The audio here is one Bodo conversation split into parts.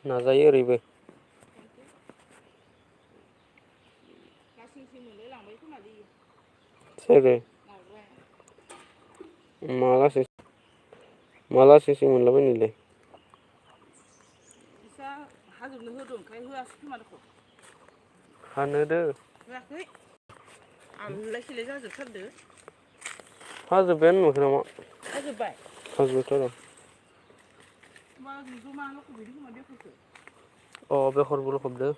नाजायो ओरैबो सोरो मालासेसो मोनलाबायनोलै हाजोबनो होदों ओमफ्राय होआसै खोमा दख' हानोदो होआखै आललाय सिलाय जाजोबथारदो हाजोब्बायानो नुवाखै नामा हाजोब्बाय हाजोबथार मा जमा लखबैदो खोमा बेगरखौ अ बेगरबो लखबदो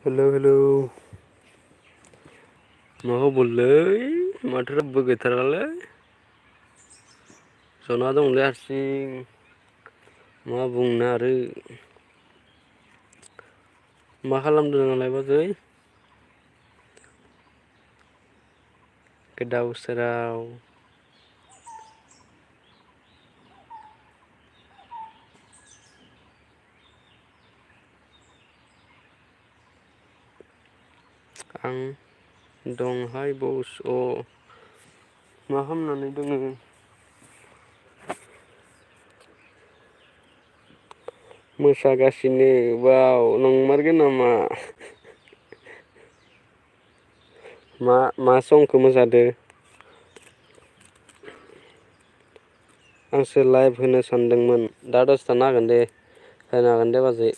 हेलौ मा खबरलै माथो रावबो गैथारालै जना दंलै हारसिं मा बुंनो आरो मा खालामदों नोंलाय बाजै गोदाव सोराव आं दंहाय बस मा खालामनानै दोङो मोसागासिनो बाव नंमारगौ नामा मा संखौ मोसादो आंसो लाइभ होनो सानदोंमोन दा दसे थाना होगोन दे होनो हागोन दे बाजै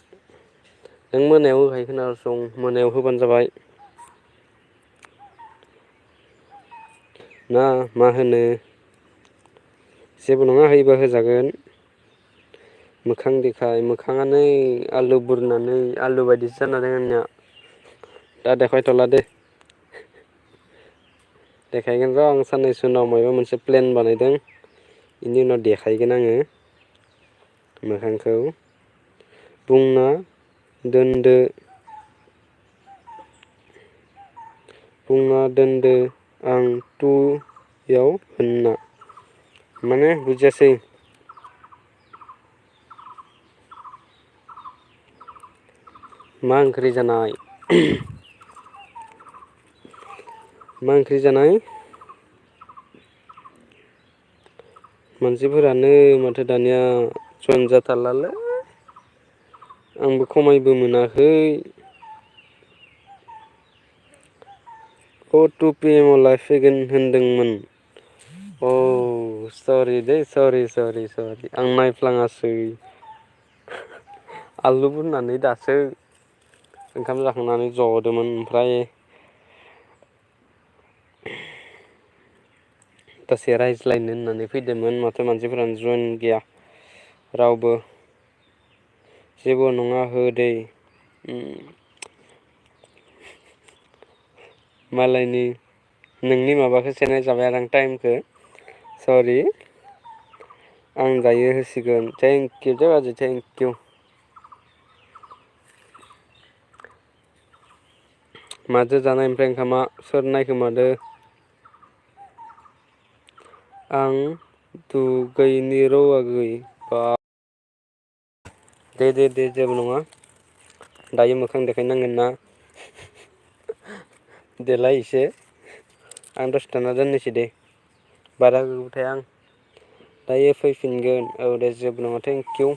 नों मोनायाव होखायो खोनासं मोनायाव होबानो जाबाय ना मा होनो जेबो नङा होयोबा होजागोन मोखां देखाय मोखाङानो आलु बुरनानै आलु बायदिसो जाना दं आंनिया दा देखायथ'ला दे देखायगोन र' आं साननैसो उनाव माबा मोनसे प्लेन बानायदों बेनि उनाव देखायगोन आङो मोखांखौ बुंना दोनदो बुंना दोनदो आं टुयाव होनना माने बुजियासै मा ओंख्रि जानाय मा ओंख्रि जानाय मानसिफोरानो माथो दानिया जइन जाथारलालै आंबो खमायबो मोनाखै टु पिएमआव फैगोन होनदोंमोन सरि दै सरि आं नायफ्लाङासै आलु बुरनानै दासो ओंखाम जाखांनानै जदोंमोन ओमफ्राय दसे रायज्लायनो होननानै फैदोंमोन माथो मानसिफोरानो जइन गैया रावबो जेबो नङा हो दे मालायनि नोंनि माबाखौ सेनाय जाबाय आं टाइमखौ सरि आं दायो होसिगोन थेंक इउ दे बाजै थेंक इउ माजो जानाय ओमफ्राय ओंखामा सोर नायखोमादो आं दुगैनि र' आगै बा दे जेबो नङा दायो मोखां देखायनांगोन ना देलाय एसे आं दसे थाना दोननोसै दे बारा गोबाव थाया आं दायो फैफिनगोन औ दे जेबो नङा थेंकिउ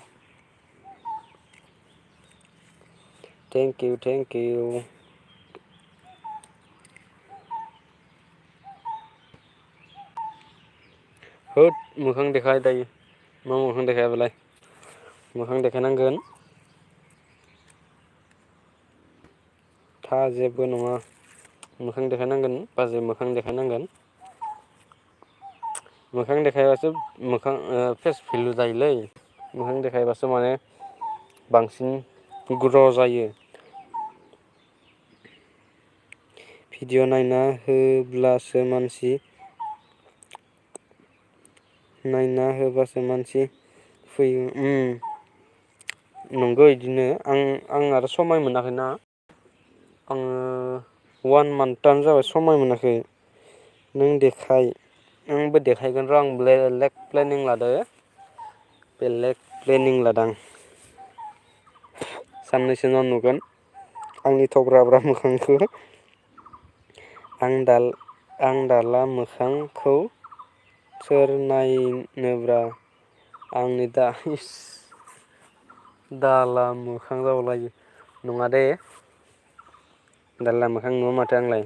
थेंक इउ होद मोखां देखाय दायो मा मोखां देखायाबालाय मोखां देखायनांगोन था जेबो नङा मोखां देखायनांगोन बाजै मोखां देखायनांगोन मोखां देखायबासो मोखां फेस भेलु जायोलै मोखां देखायबासो माने बांसिन ग्र' जायो भिडिअ नायना होब्लासो मानसि नायना होबासो मानसि फैयो नंगौ इदिनो आं आरो समाय मोनाखैना आङो 1 मान्थआनो जाबाय समाय मोनाखै नों देखाय आंबो देखायगोन र' आं बेलेक प्लेनिं लादो बेलेक प्लेनिं लादां साननैसो उनाव नुगोन आंनि थब्राब्रा मोखांखौ आं दाला मोखांखौ सोर नायनोब्रा आंनि दा दाला मोखां जाबावलायो नङा दे दाला मोखां नुवा माथो आंलाय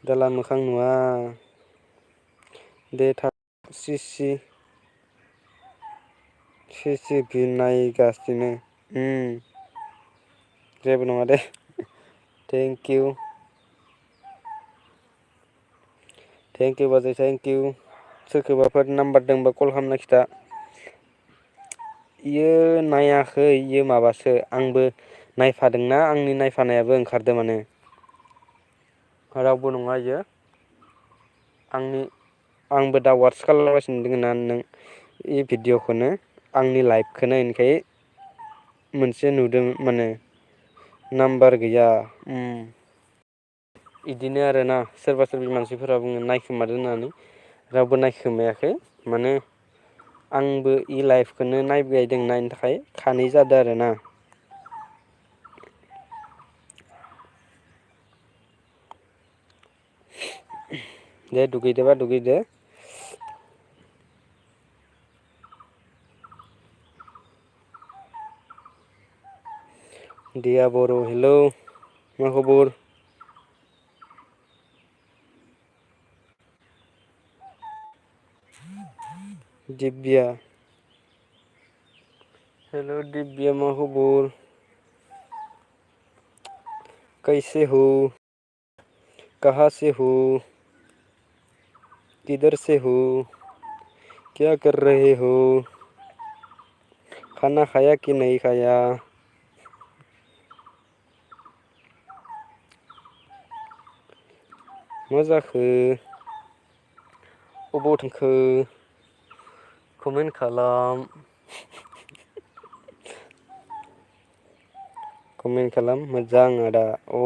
दाला मोखां नुवा दे सिसिटिभि नायगासिनो जेबो नङा दे थेंक इउ बाजै थेंक इउ सोरखौबाफोर नाम्बार दंबा कल खालामना खिथा इयो नायाखै इयो माबासो आंबो नायफादोंना आंनि नायफानायाबो ओंखारदों माने रावबो नङा इयो आंबो दा वाट्स खालामगासिनो दङ ना नों बे भिडिअ'खौनो आंनि लाइभखौनो ओमफ्राय मोनसे नुदों माने नाम्बार गैया बिदिनो आरोना सोरबा मानसिफोरा बुङो नायखोमादों होननानै रावबो नायखोमायाखै माने आंबो इ लाइफखौनो नायबायदों नायनो थाखाय खानै जादों आरोना दे दुगैदोबा दुगैदो दिया बर' हेलौ मा खबर दिब्या हेल' दिब्या मा खबर कैसे हो कहाँ से हो किधर से हो क्या कर रहे हो खाना खाया कि नहीं खाया मा जाखो अबाव थांखो कमेन्ट खालाम कमेन्ट खालाम मोजां आदा औ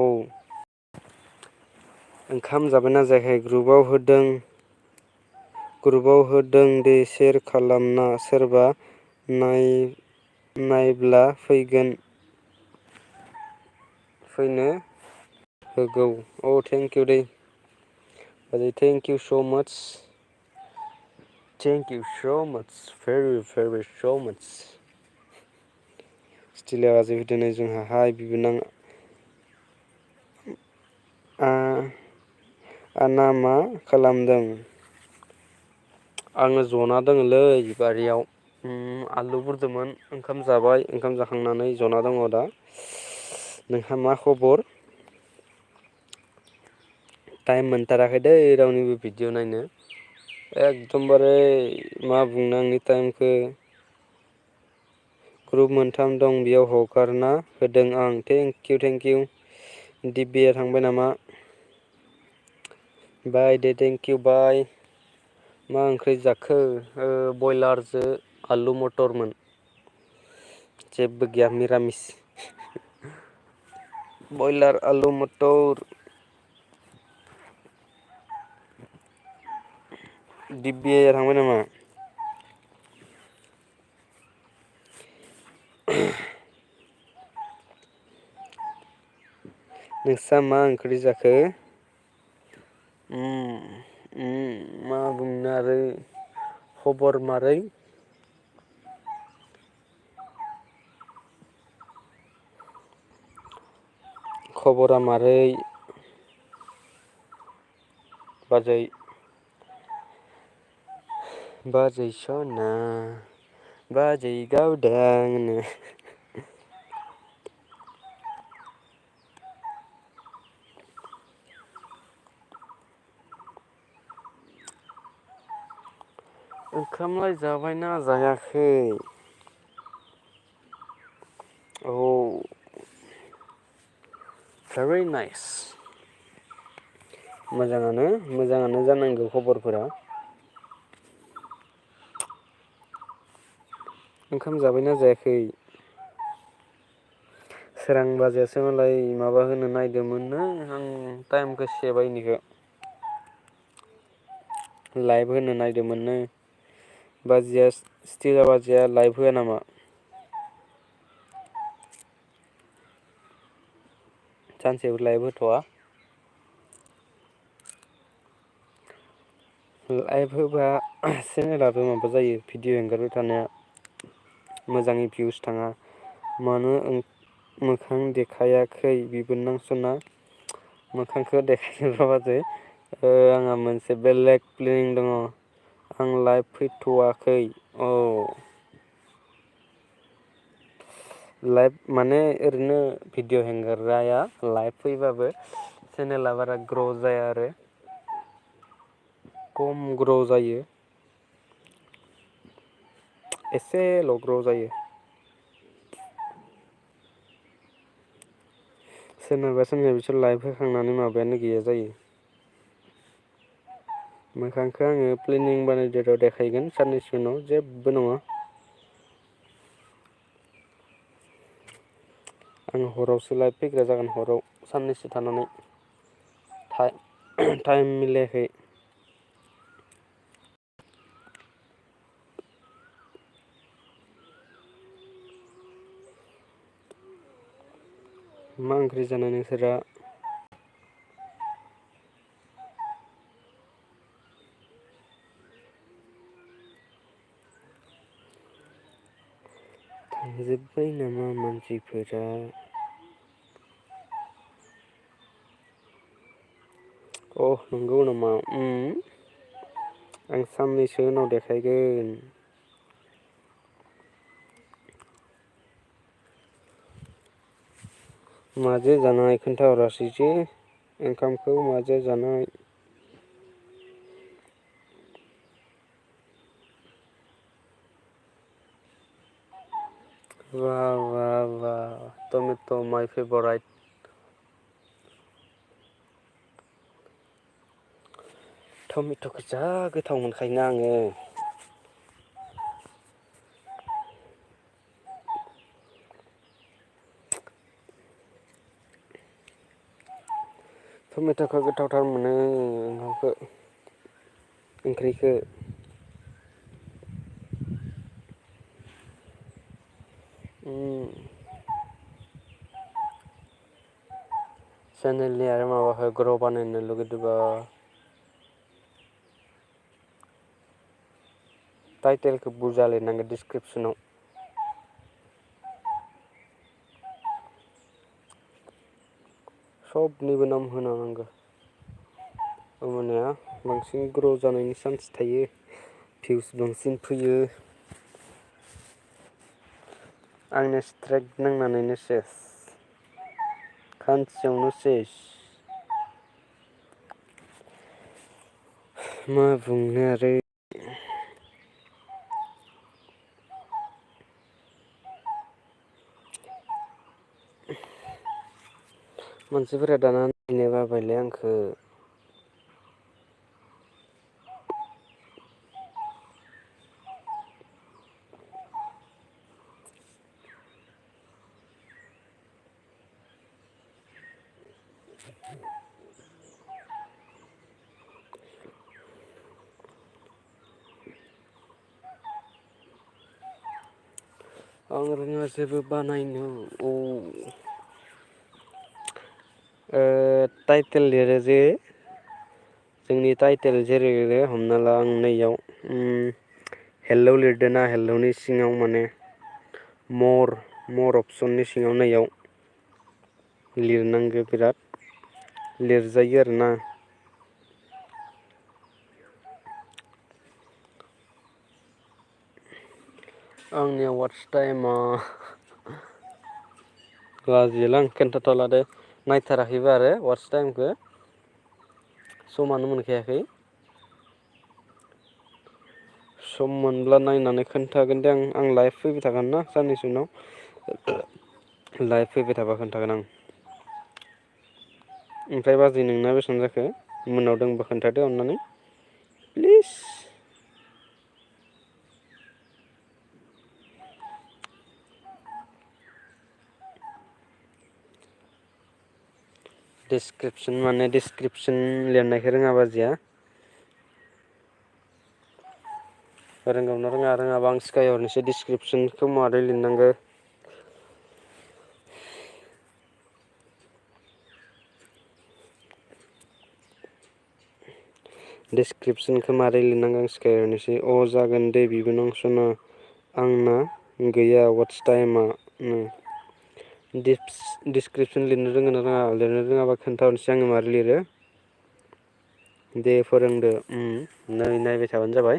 ओंखाम जाबायना जायाखै ग्रुपाव होदों दे सेयार खालामना सोरबा नायब्ला फैनो होगौ औ थेंक इउ दै बाजै थेंक इउ स' माच थेंक इउ स' माच भेरि स' माच स्टिलिया बाजै फैदोनै जोंहाहाय बिबोनां आना मा खालामदों आङो जना दङलै बारियाव आलु बुरदोंमोन ओंखाम जाबाय ओंखाम जाखांनानै जना दङ दा नोंहा मा खबर टाइम मोनथाराखै दै रावनिबो भिडिअ नायनो एकदमबारे मा बुंनो आंनि टाइमखौ ग्रुप मोनथाम दं बेयाव हगारना होदों आं थेंक इउ दिब्बिया थांबाय नामा? बाय दे थेंकिउ बाय। मा ओंख्रि जाखो? बयलारजो आलु मटरमोन। जेबो गैया मिरामिस। बयलार आलु मटर। दिब्बिया थांबाय नामा? नोंस्रा मा ओंख्रि जाखो? मा बुंनो आरो खबर मारै? खबरा मारै? बाजै बाजै सना बाजै गावदां ओंखामलाय जाबायना जायाखै? औ भेरि नाइस। मोजाङानो जानांगौ खबरफोरा। ओंखाम जाबायना जायाखै? सोरां बाजैयासो मालाय माबा होनो नायदोंमोननो आं टाइमखौ सेबाय इनिखो। लाइभ होनो नायदोंमोननो बाजैया स्टिला बाजैया लाइभ होआ नामा? सानसेबो लाइभ होथ'आ? लाइभ होबा चेनेलाबो माबा जायो भिडिअ एंगारबाय थानाया मोजाङै भिउस थाङा। मानो मोखां देखायाखै बिबोनां सना? मोखांखौ देखायनोबा बाजै आंहा मोनसे बेलेग प्लेनिं दङ। आं लाइभ फैथ'वाखै। औ लाइभ माने ओरैनो भिडिअ हेंगारग्राया लाइभ फैबाबो चेनेला बारा ग्र' जाया आरो। खम ग्र' जायो। एसेल' ग्र' जायो। सोरनाबा बिसोर लाइभ होखांनानै माबायानो गैया जायो। मोखांखौ आङो प्लेनिं बानायदो र' देखायगोन साननैसो उनाव जेबो नङा। आं हरावसो लाइभ फैग्रा जागोन हराव साननैसो थानानै। टाइम मिलायाखै। मा ओंख्रि जानाय नोंसोरा? थांजोब्बाय नामा मानसिफोरा? नंगौ नामा? आं साननैसो उनाव देखायगोन। माजो जानाय खोन्थाहरासैसो ओंखामखौ माजो जानाय? बा टमेट' माइ फेभराइट। टमेट'खौ जा गोथाव मोनखायोना आङो। टमेट'खौ गोथावथार मोनो ओंख्रिखौ। चेनेलनि आरो माबाखौ ग्र' बानायनो लुगैदोंबा टाइटेलखौ बुरजा लिरनांगोन डिसक्रिपसनाव। सबनिबो नाम होना होनांगौ। होमबानिया बांसिन ग्र' जानायनि चान्स थायो भिउस बांसिन फैयो। आंनिया स्ट्राइक नांनानैनो सेस खानसेयावनो सेस। मा बुंनो आरो। मानसिफोरा दाना नायनो बाबायलै आंखो आं रोङा जेबो बानायनो टाइटेल लिरो जे जोंनि टाइटेल जेरै लिरो हमना ला आं नैयाव हेल्लौ लिरदों ना हेल्लौनि सिङाव माने मर अपसननि सिङाव नैयाव लिरनांगौ बिराद लिरजायो आरोना आंनि वाट्स टाइमा लाजियोलां खोन्थाथ'ला दे नायथाराखैबो आरो वाट्स टाइमखौ समानो मोनखायाखै सम मोनब्ला नायनानै खोन्थागोन दे आं लाइभ फैबाय थागोन ना साननैसो उनाव लाइभ फैबाय थाबा खोन्थागोन आं ओमफ्राय बाजै नोंना बेसेबां जाखो मोननाव दंबा खोन्थादो अननानै प्लिज डिसक्रिपसन लिरनायखौ रोङा बाजैया रोंगौना रोङाबा आं सिखायहरनोसै डिसक्रिपसनखौ मारै लिरनांगौ डिसक्रिपसनखौ मारै लिरनांगौ आं सिखायहरनोसै जागोन दे बिबोनां सना आंना गैया वाट्स टाइमा डिसक्रिपसन लिरनो रोंगोना रोङा लिरनो रोङाबा खोन्थाहरनोसै आङो मारै लिरो दे फोरोंदो नै नायबाय थाबानो जाबाय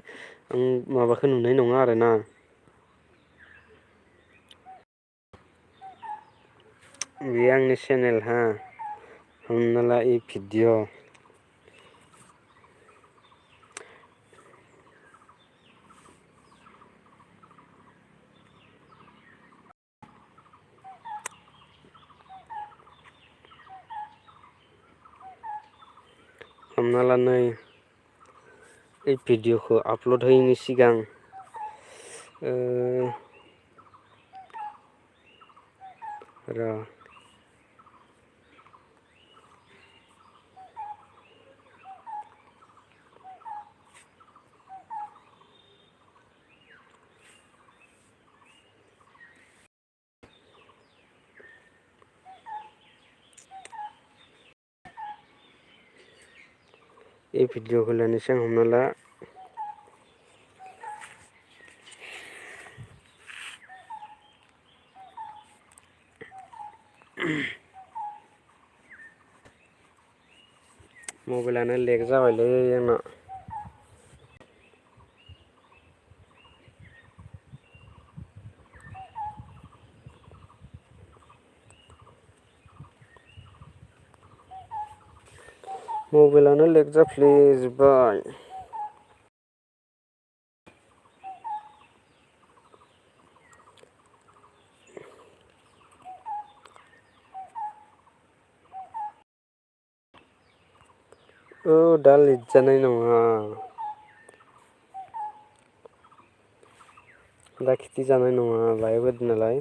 आं माबाखौ नुनाय नङा आरोना बे आंनि चेनेल हा हमना ला इ भिडिअ हमना ला नै भिडिअखौ आपल'ड होयैनि सिगां र' भिडिअखौ लानोसै आं हमना ला मबाइलानो लेक जाबायलै आंना मबाइलानो लेक जाफ्लेजोब्बाय दा लिरजानाय नङा दा खिथि जानाय नङा लाइभ होदों नालाय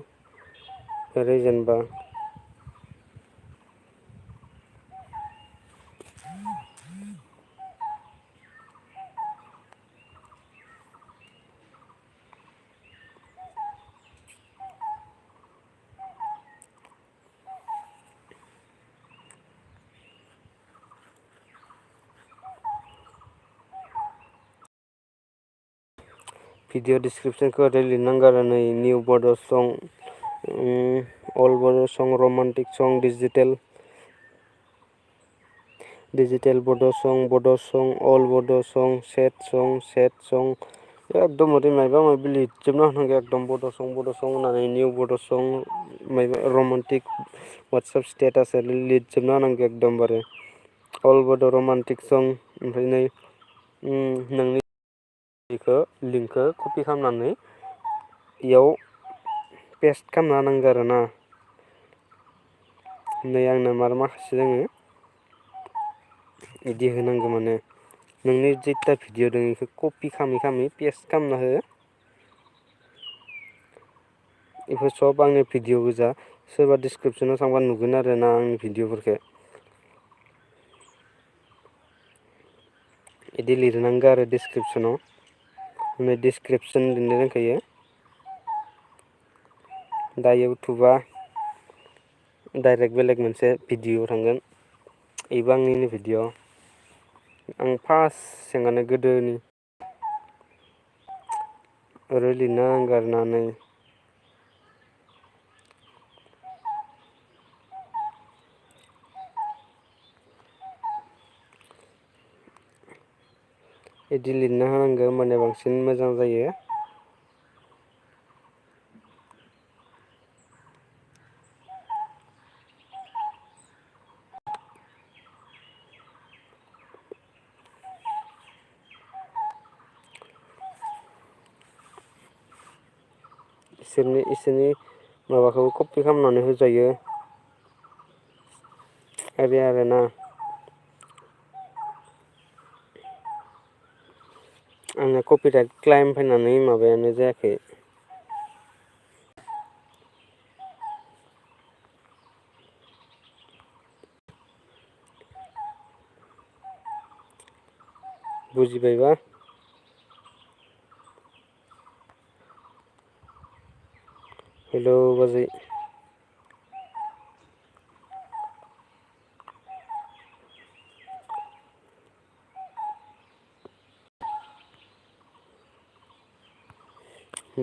ओरै जेनेबा भिडिअ डिसक्रिपसनखौ ओरै लिरनांगौ आरो नै निउ बड' सं अल बड' सं रमान्टिक सं डिजिटेल बड' सं अल बड' सं सेड सं एकदम ओरै माबा माबि लिरजोबना होनांगौ एकदम बड' सं होननानै निउ बड' सं माबा रमान्टिक वाट्सएप स्टेटास ओरै लिरजोबना होनांगौ एकदमबारे अल बड' रमान्टिक सं ओमफ्राय नै नोंनि बेखौ लिंकखौ कपि खालामनानै बेयाव पेस्ट खालामना होनांगौ आरोना नै आंना माखासे दोङो इदि होनांगौ माने नोंनि जेता भिडिअ दं इखौ कपि खामै पेस्ट खालामना हो बेफोर सब आंनि भिडिअ गोजा सोरबा डिसक्रिपसनाव थांबा नुगोन आरो ना आंनि भिडिअफोरखौ इदि लिरनांगौ आरो डिसक्रिपसनाव डिसक्रिपसन लिरनो रोंखायो दा इउटुबा डाइरेक्ट बेलेग मोनसे भिडिअ थांगोन बेबो आंनिनो भिडिअ आं फार्स्ट सिगांनो गोदोनि ओरै लिरना होनांगौ आरोना नै इदि लिरना होनांगौ होमबानिया बांसिन मोजां जायो इसोरनि माबाखौ कपि खालामनानै होजायो ओरै आरोना आंना कपिराइट क्लाइम फैनानै माबायानो जायाखै बुजिबायबा हेलौ बाजै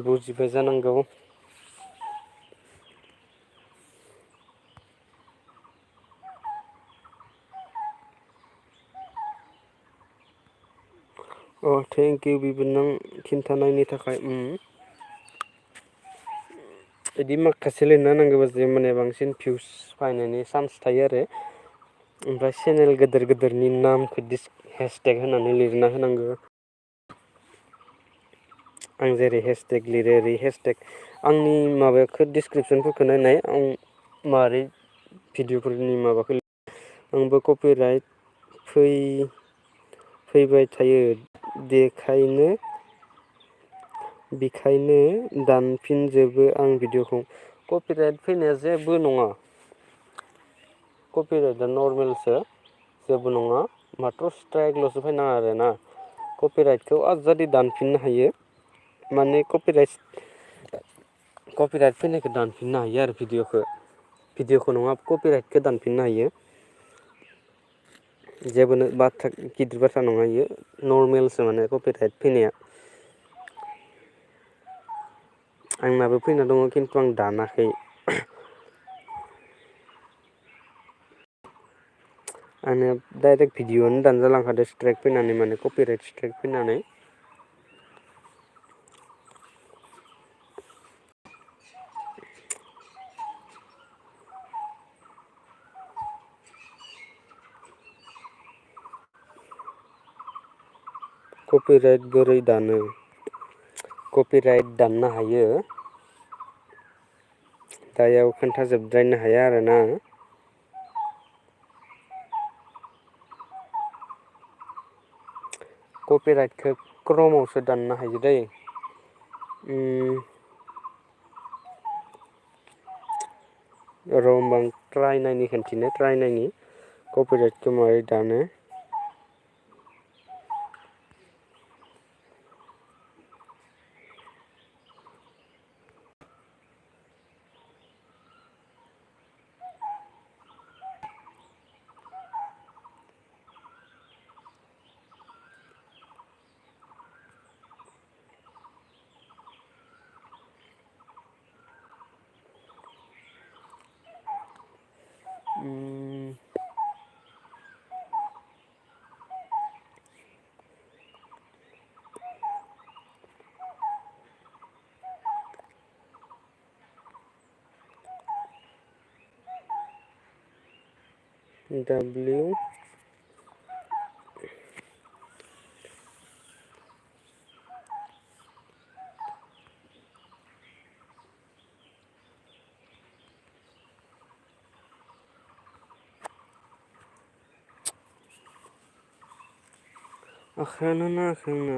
बुजिबाय जानांगौ अ थेंक इउ बिबोनां खिन्थानायनि थाखाय बिदि माखासे लिरना होनांगौबा जे माने बांसिन भिउस फैनायनि चान्स थायो आरो ओमफ्राय चेनेल गिदिर गिदिरनि नामखौ हेसटेग होनानै लिरना होनांगौ आं जेरै हेसटेग लिरो ओरै हेसटेग आंनि माबाखौ डिसक्रिपसनफोरखौ नायनाय आं मारै भिडिअफोरनि माबाखौ आंबो कपिराइट फैबाय थायो बेखायनो दानफिनजोबो आं भिडिअखौ कपिराइट फैनाया जेबो नङा कपिराइटआ नर्मेलसो जेबो नङा माथ्र' स्ट्राइकल'सो फैनाङा आरोना कपिराइटखौ आजादि दानफिननो हायो माने कपिराइट फैनायखौ दानफिननो हायो आरो भिडिअखौ नङा कपिराइटखौ दानफिननो हायो जेबो बाथ्रा गिदिर बाथ्रा नङा इयो नर्मेलसो माने कपिराइट फैनाया आंनाबो फैना दङ खिन्थु आं दानाखै आंना डाइरेक्ट भिडिअआनो दानजालांखादो स्ट्राइक फैनानै माने कपिराइट स्ट्राइक फैनानै कपिराइट बोरै दानो कपिराइट दाननो हायो दायाव खोन्थाजोबद्रायनो हाया आरोना कपिराइटखौ क्रमआवसो दाननो हायो दै र' होमबा आं ट्राइ नायनि कपिराइटखौ माबोरै दानो W आखायानो नाङाखै आंना।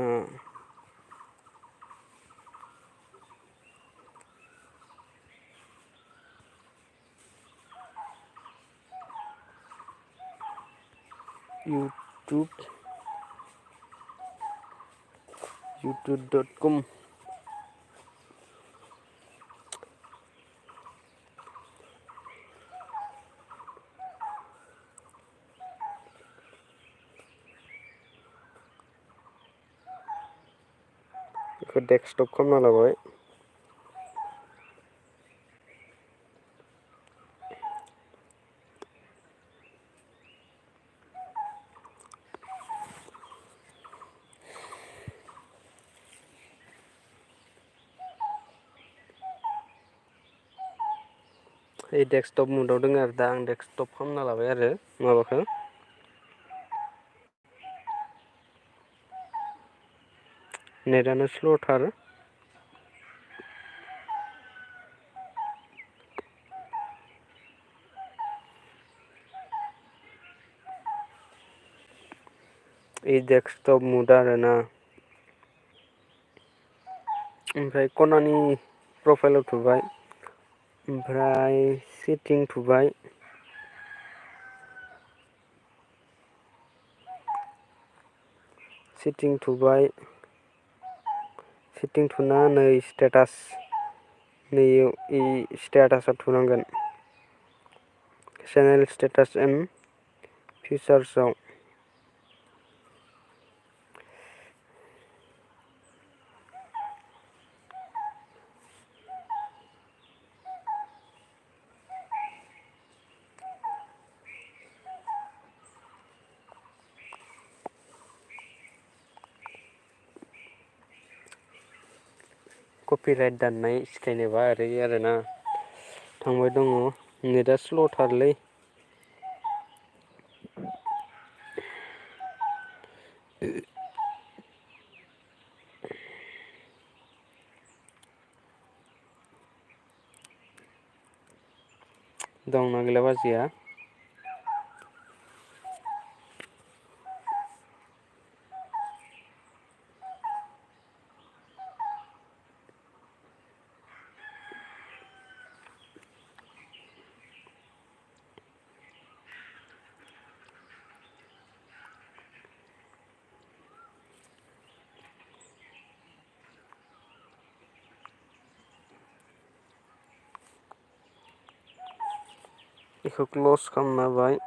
youtube.com बेखौ डेस्कटप खालामना लाबाय। डेस्कटप मुदाव दङ आरो दा आं डेस्कटप खालामना लाबाय आरो माबाखौ। नेटानो स्ल'थार। डेस्कटप मुद आरोना। ओमफ्राय खनानि प्रफाइलाव थुबाय। ओमफ्राय सेटिं थुबाय। सेटिं थुबाय। सेटिं थुना नै स्टेटास नै स्टेटासाव थुनांगोन। चेनेल स्टेटास एन्ड फिचार्सआव। कपिराइट दाननाय सिखायनोबा ओरै आरोना। थांबाय दङ नेटआ स्ल'थारलै। दंना गैला बाजैया? बेखौ क्ल'स खालामना होबाय।